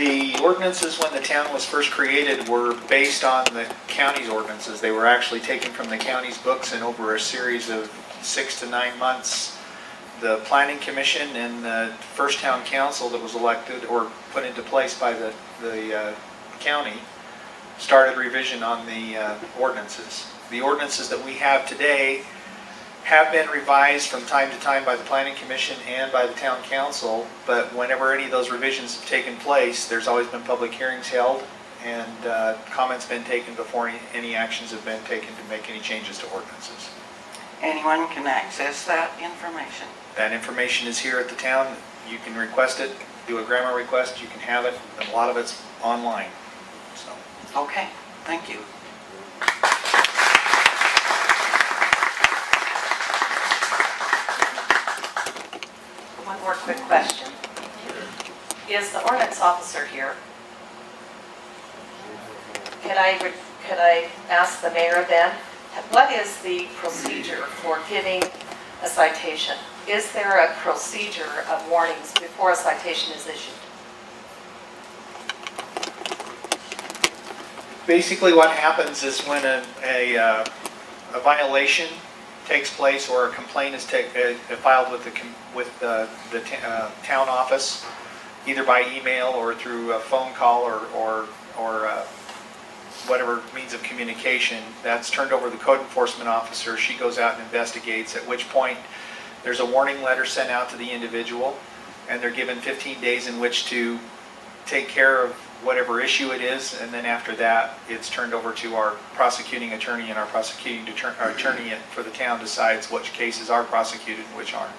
The ordinances when the town was first created were based on the county's ordinances. They were actually taken from the county's books, and over a series of 6 to 9 months, the Planning Commission and the first town council that was elected or put into place by the county started revision on the ordinances. The ordinances that we have today have been revised from time to time by the Planning Commission and by the Town Council, but whenever any of those revisions have taken place, there's always been public hearings held and comments been taken before any actions have been taken to make any changes to ordinances. Anyone can access that information. That information is here at the town. You can request it, do a grammar request, you can have it, and a lot of it's online. So. Okay, thank you. One more quick question. Is the ordinance officer here? Could I ask the mayor then, what is the procedure for giving a citation? Is there a procedure of warnings before a citation is issued? Basically what happens is when a violation takes place or a complaint is filed with the town office, either by email or through a phone call or whatever means of communication, that's turned over to the code enforcement officer. She goes out and investigates, at which point there's a warning letter sent out to the individual, and they're given 15 days in which to take care of whatever issue it is, and then after that it's turned over to our prosecuting attorney, and our prosecuting attorney for the town decides which cases are prosecuted and which aren't.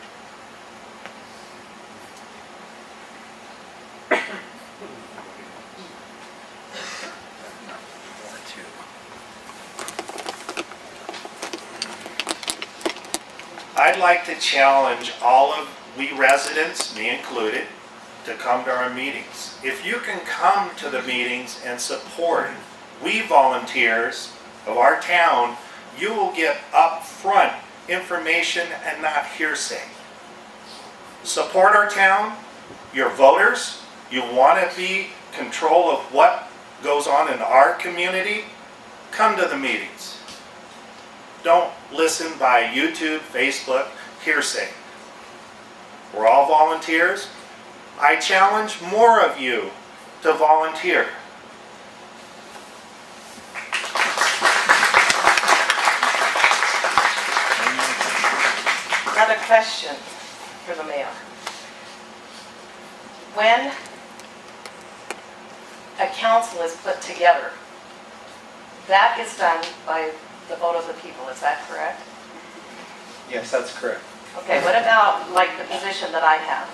I'd like to challenge all of we residents, me included, to come to our meetings. If you can come to the meetings and support we volunteers of our town, you will get upfront information and not hearsay. Support our town, your voters, you want to be control of what goes on in our community, come to the meetings. Don't listen by YouTube, Facebook, hearsay. We're all volunteers. I challenge more of you to volunteer. Another question for the mayor. When a council is put together, that is done by the vote of the people, is that correct? Yes, that's correct. Okay, what about like the position that I have?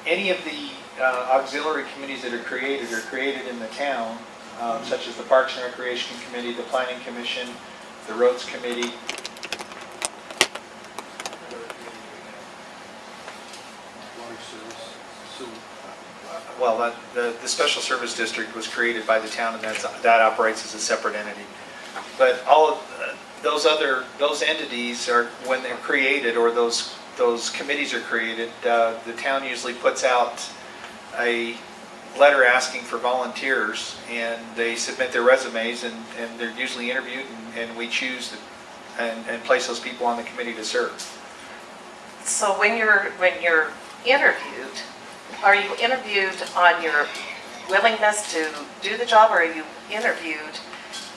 Any of the auxiliary committees that are created in the town, such as the Parks and Recreation Committee, the Planning Commission, the Roads Committee. Well, the Special Service District was created by the town, and that operates as a separate entity. But all of those entities are, when they're created, or those committees are created, the town usually puts out a letter asking for volunteers, and they submit their resumes, and they're usually interviewed, and we choose and place those people on the committee to serve. So when you're interviewed, are you interviewed on your willingness to do the job, or are you interviewed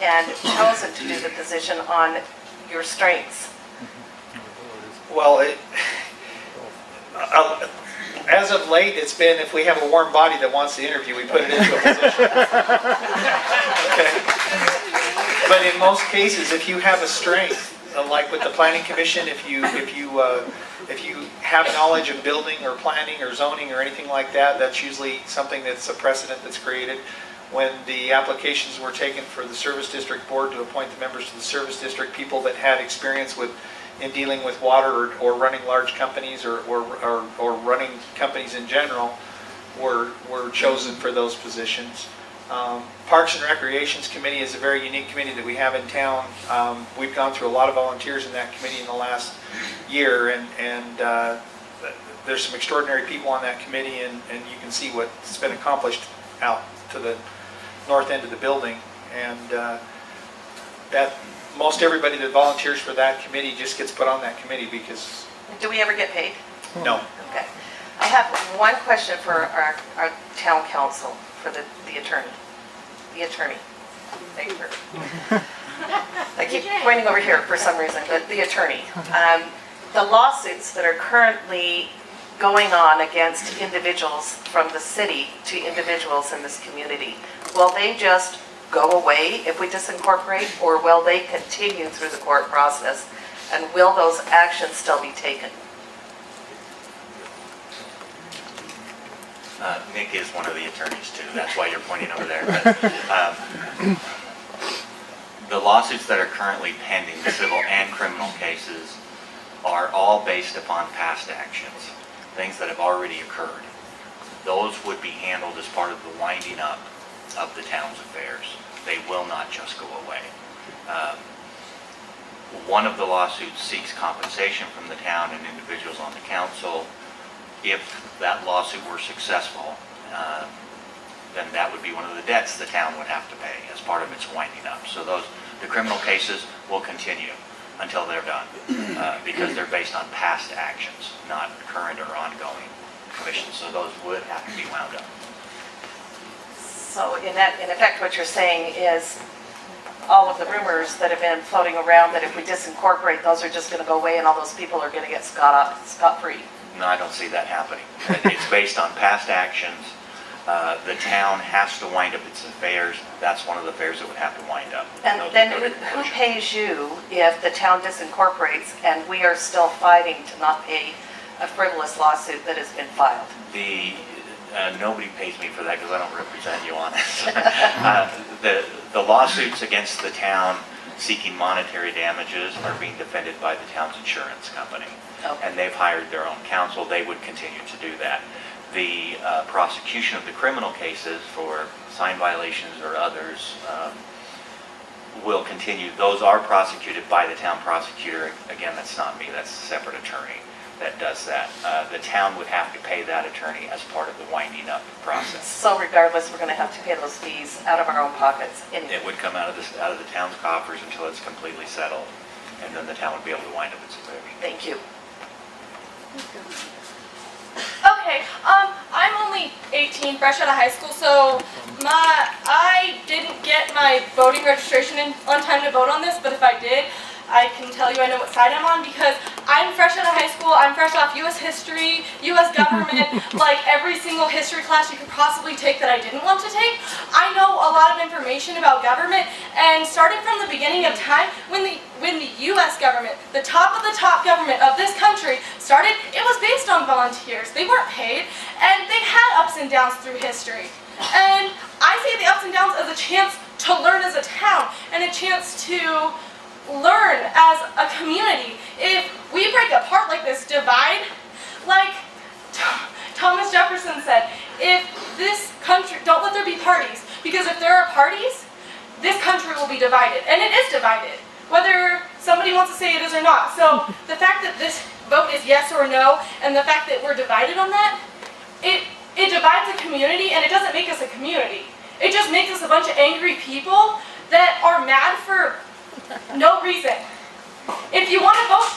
and chosen to do the position on your strengths? Well, as of late, it's been, if we have a warm body that wants to interview, we put it into a position. Okay. But in most cases, if you have a strength, like with the Planning Commission, if you have knowledge of building or planning or zoning or anything like that, that's usually something that's a precedent that's created. When the applications were taken for the Service District Board to appoint the members to the Service District, people that had experience in dealing with water or running large companies or running companies in general were chosen for those positions. Parks and Recreations Committee is a very unique committee that we have in town. We've gone through a lot of volunteers in that committee in the last year, and there's some extraordinary people on that committee, and you can see what's been accomplished out to the north end of the building. And that most everybody that volunteers for that committee just gets put on that committee because... Do we ever get paid? No. Okay. I have one question for our town council, for the attorney. The attorney. Thank you. I keep pointing over here for some reason, but the attorney. The lawsuits that are currently going on against individuals from the city to individuals in this community, will they just go away if we disincorporate, or will they continue through the court process, and will those actions still be taken? Nick is one of the attorneys too, that's why you're pointing over there. But, the lawsuits that are currently pending, civil and criminal cases, are all based upon past actions, things that have already occurred. Those would be handled as part of the winding up of the town's affairs. They will not just go away. One of the lawsuits seeks compensation from the town and individuals on the council. If that lawsuit were successful, then that would be one of the debts the town would have to pay as part of its winding up. So the criminal cases will continue until they're done, because they're based on past actions, not current or ongoing commissions. So those would have to be wound up. So in effect, what you're saying is all of the rumors that have been floating around that if we disincorporate, those are just going to go away and all those people are going to get scot-free. No, I don't see that happening. It's based on past actions. The town has to wind up its affairs. That's one of the affairs that would have to wind up. And then who pays you if the town disincorporates and we are still fighting to not pay a frivolous lawsuit that has been filed? Nobody pays me for that because I don't represent you on it. The lawsuits against the town seeking monetary damages are being defended by the town's insurance company. Okay. And they've hired their own counsel. They would continue to do that. The prosecution of the criminal cases for sign violations or others will continue. Those are prosecuted by the town prosecutor. Again, that's not me. That's a separate attorney that does that. The town would have to pay that attorney as part of the winding up process. So regardless, we're going to have to pay those fees out of our own pockets anyway. It would come out of the town's coffers until it's completely settled, and then the town would be able to wind up its affairs. Thank you. Okay, I'm only 18, fresh out of high school, so I didn't get my voting registration in on time to vote on this, but if I did, I can tell you I know what side I'm on because I'm fresh out of high school, I'm fresh off U.S. history, U.S. government, like every single history class you could possibly take that I didn't want to take. I know a lot of information about government, and starting from the beginning of time, when the U.S. government, the top of the top government of this country started, it was based on volunteers. They weren't paid, and they had ups and downs through history. And I see the ups and downs as a chance to learn as a town, and a chance to learn as a community. If we break apart like this, divide, like Thomas Jefferson said, if this country, don't let there be parties, because if there are parties, this country will be divided, and it is divided, whether somebody wants to say it is or not. So the fact that this vote is yes or no, and the fact that we're divided on that, it divides a community, and it doesn't make us a community. It just makes us a bunch of angry people that are mad for no reason. If you want to vote,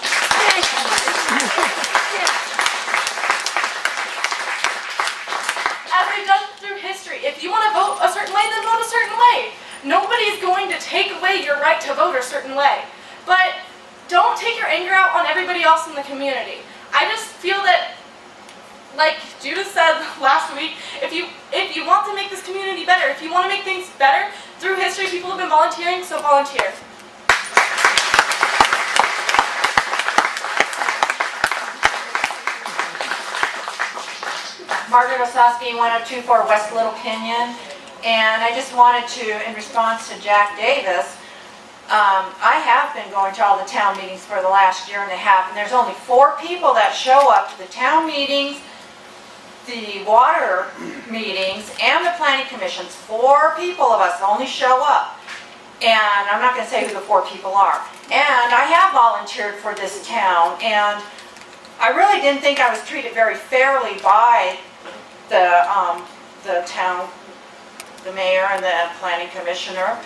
as we've done through history, if you want to vote a certain way, then vote a certain way. Nobody's going to take away your right to vote a certain way. But don't take your anger out on everybody else in the community. I just feel that, like Judith said last week, if you want to make this community better, if you want to make things better, through history people have been volunteering, so volunteer. Margaret Osowski, 1024 West Little Canyon, and I just wanted to, in response to Jack Davis, I have been going to all the town meetings for the last year and a half, and there's only 4 people that show up to the town meetings, the water meetings, and the planning commissions. 4 people of us only show up, and I'm not going to say who the 4 people are. And I have volunteered for this town, and I really didn't think I was treated very fairly by the town, the mayor and the planning commissioner.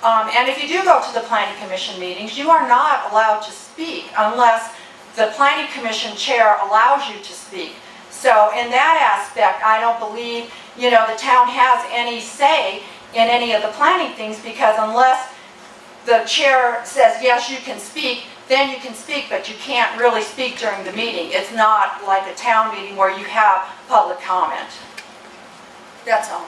And if you do go to the planning commission meetings, you are not allowed to speak unless the planning commission chair allows you to speak. So in that aspect, I don't believe, the town has any say in any of the planning things, because unless the chair says, yes, you can speak, then you can speak, but you can't really speak during the meeting. It's not like a town meeting where you have public comment. That's all.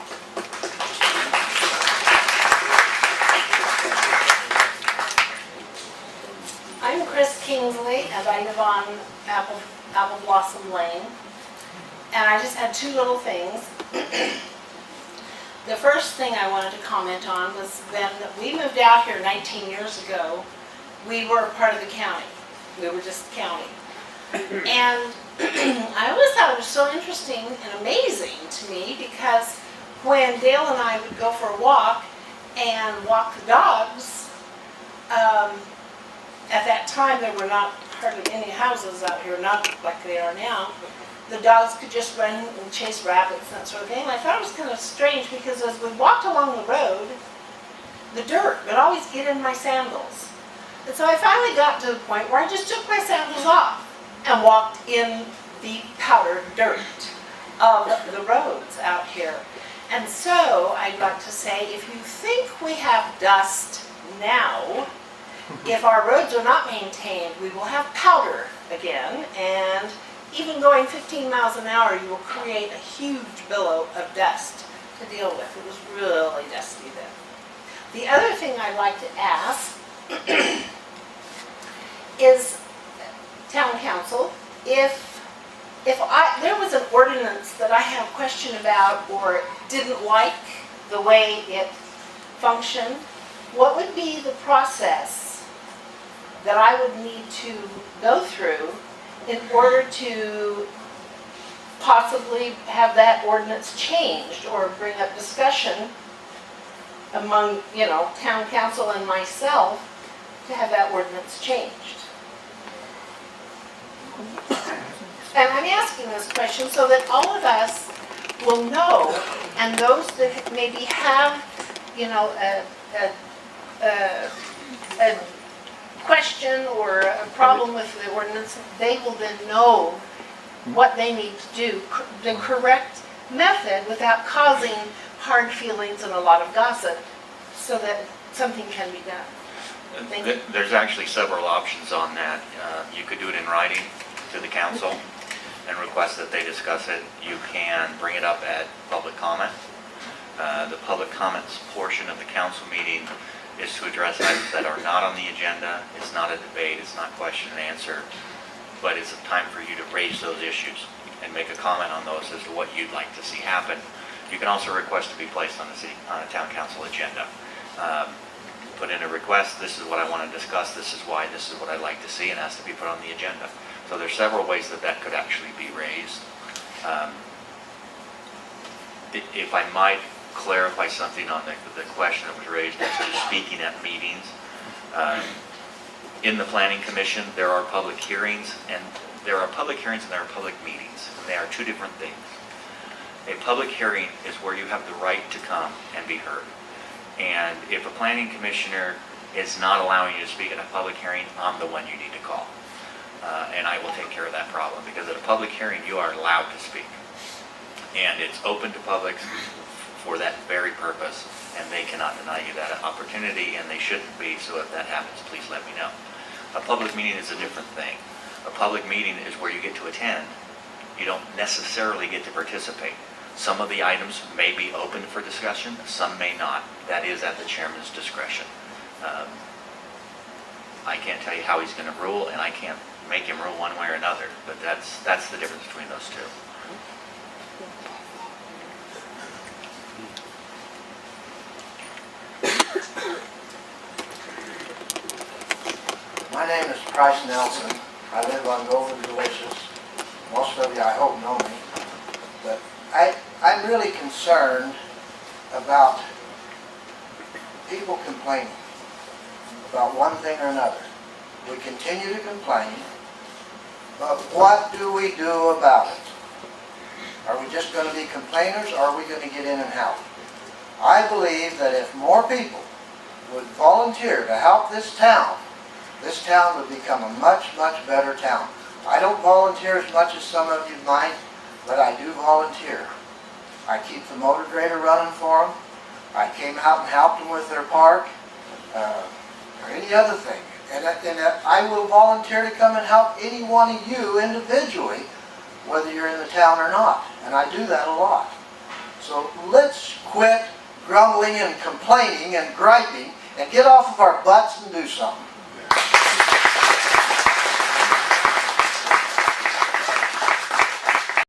I'm Chris Kingsley, and I live on Apple Blossom Lane. And I just had two little things. The first thing I wanted to comment on was when we moved out here 19 years ago, we were part of the county. We were just county. And I always thought it was so interesting and amazing to me, because when Dale and I would go for a walk and walk the dogs, at that time there were not hardly any houses out here, not like they are now. The dogs could just run and chase rabbits and that sort of thing. And I thought it was kind of strange, because as we walked along the road, the dirt would always get in my sandals. And so I finally got to the point where I just took my sandals off and walked in the powdered dirt of the roads out here. And so I'd like to say, if you think we have dust now, if our roads are not maintained, we will have powder again, and even going 15 miles an hour, you will create a huge billow of dust to deal with. It was really dusty then. The other thing I'd like to ask is town council, if there was an ordinance that I had a question about or didn't like the way it functioned, what would be the process that I would need to go through in order to possibly have that ordinance changed, or bring up discussion among, town council and myself to have that ordinance changed? And I'm asking this question so that all of us will know, and those that maybe have, a question or a problem with the ordinance, they will then know what they need to do, the correct method, without causing hard feelings and a lot of gossip, so that something can be done. Thank you. There's actually several options on that. You could do it in writing to the council and request that they discuss it. You can bring it up at public comment. The public comments portion of the council meeting is to address items that are not on the agenda. It's not a debate, it's not question and answer, but it's a time for you to raise those issues and make a comment on those as to what you'd like to see happen. You can also request to be placed on a town council agenda. Put in a request, this is what I want to discuss, this is why, this is what I'd like to see, and has to be put on the agenda. So there's several ways that could actually be raised. If I might clarify something on the question that was raised as to speaking at meetings. In the Planning Commission, there are public hearings, and there are public meetings. They are two different things. A public hearing is where you have the right to come and be heard. And if a planning commissioner is not allowing you to speak at a public hearing, I'm the one you need to call. And I will take care of that problem, because at a public hearing, you are allowed to speak. And it's open to public for that very purpose, and they cannot deny you that opportunity, and they shouldn't be. So if that happens, please let me know. A public meeting is a different thing. A public meeting is where you get to attend. You don't necessarily get to participate. Some of the items may be open for discussion, some may not. That is at the chairman's discretion. I can't tell you how he's going to rule, and I can't make him rule one way or another, but that's the difference between those two. My name is Price Nelson. I live on Golden Delicious. Most of you, I hope, know me. But I'm really concerned about people complaining about one thing or another. We continue to complain, But what do we do about it? Are we just going to be complainers, or are we going to get in and help? I believe that if more people would volunteer to help this town would become a much, much better town. I don't volunteer as much as some of you might, but I do volunteer. I keep the motor grader running for them. I came out and helped them with their park, or any other thing. And I will volunteer to come and help any one of you individually, whether you're in the town or not. And I do that a lot. So let's quit grumbling and complaining and griping and get off of our butts and do something.